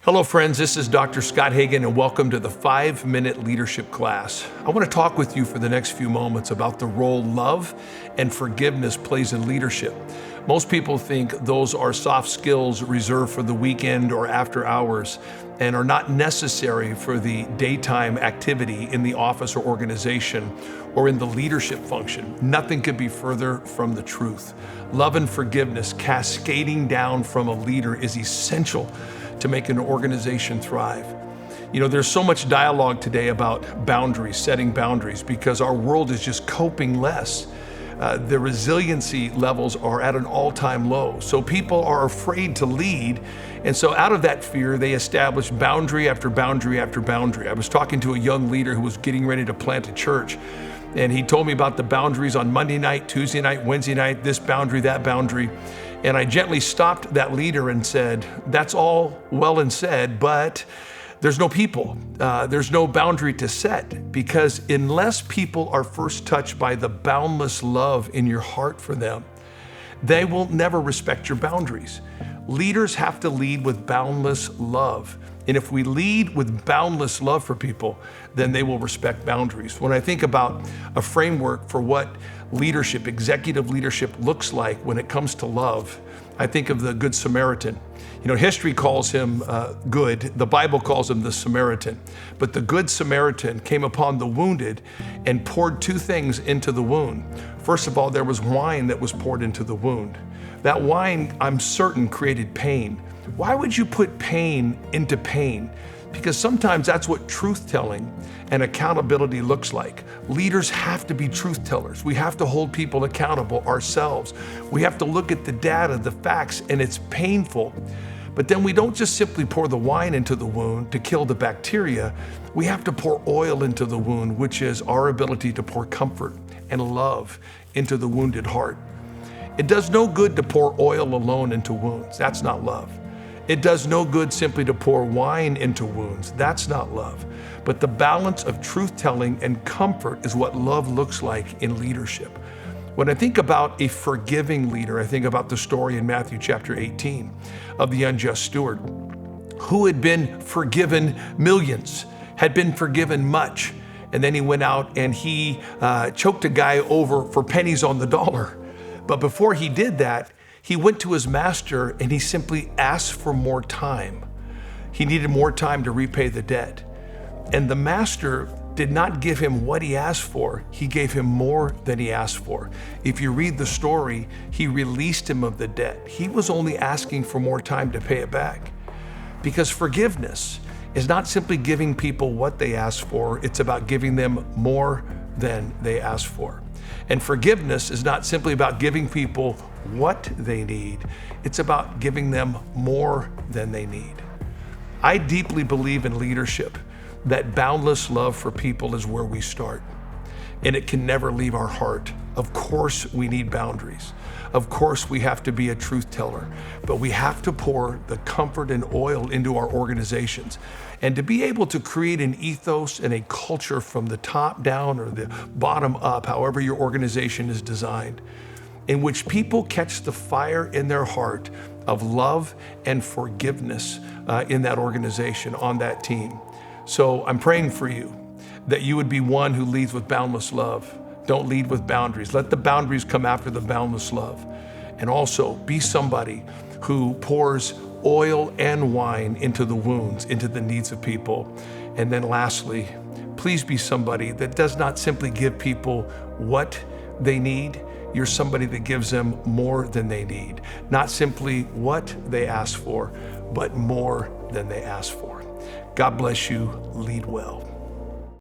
Hello friends, this is Dr. Scott Hagan and welcome to the 5-Minute Leadership Class. I want to talk with you for the next few moments about the role love and forgiveness plays in leadership. Most people think those are soft skills reserved for the weekend or after hours and are not necessary for the daytime activity in the office or organization or in the leadership function. Nothing could be further from the truth. Love and forgiveness cascading down from a leader is essential to make an organization thrive. You know, there's so much dialogue today about boundaries, setting boundaries, because our world is just coping less. The resiliency levels are at an all-time low. So people are afraid to lead. And so out of that fear, they establish boundary after boundary after boundary. I was talking to a young leader who was getting ready to plant a church. And he told me about the boundaries on Monday night, Tuesday night, Wednesday night, this boundary, that boundary. And I gently stopped that leader and said, that's all well and said, but there's no people. There's no boundary to set, because unless people are first touched by the boundless love in your heart for them, they will never respect your boundaries. Leaders have to lead with boundless love. And if we lead with boundless love for people, then they will respect boundaries. When I think about a framework for what leadership, executive leadership looks like when it comes to love, I think of the Good Samaritan. You know, history calls him good. The Bible calls him the Samaritan. But the Good Samaritan came upon the wounded and poured two things into the wound. First of all, there was wine that was poured into the wound. That wine, I'm certain, created pain. Why would you put pain into pain? Because sometimes that's what truth-telling and accountability looks like. Leaders have to be truth tellers. We have to hold people accountable ourselves. We have to look at the data, the facts, and it's painful. But then we don't just simply pour the wine into the wound to kill the bacteria. We have to pour oil into the wound, which is our ability to pour comfort and love into the wounded heart. It does no good to pour oil alone into wounds. That's not love. It does no good simply to pour wine into wounds. That's not love. But the balance of truth-telling and comfort is what love looks like in leadership. When I think about a forgiving leader, I think about the story in Matthew chapter 18 of the unjust steward who had been forgiven millions, had been forgiven much. And then he went out and he choked a guy over for pennies on the dollar. But before he did that, he went to his master and he simply asked for more time. He needed more time to repay the debt. And the master did not give him what he asked for. He gave him more than he asked for. If you read the story, he released him of the debt. He was only asking for more time to pay it back. Because forgiveness is not simply giving people what they asked for, it's about giving them more than they asked for. And forgiveness is not simply about giving people what they need, it's about giving them more than they need. I deeply believe in leadership that boundless love for people is where we start, and it can never leave our heart. Of course, we need boundaries. Of course, we have to be a truth teller, but we have to pour the comfort and oil into our organizations. And to be able to create an ethos and a culture from the top down or the bottom up, however your organization is designed, in which people catch the fire in their heart of love and forgiveness in that organization, on that team. So I'm praying for you that you would be one who leads with boundless love. Don't lead with boundaries. Let the boundaries come after the boundless love. And also be somebody who pours oil and wine into the wounds, into the needs of people. And then lastly, please be somebody that does not simply give people what they need. You're somebody that gives them more than they need. Not simply what they ask for, but more than they ask for. God bless you. Lead well.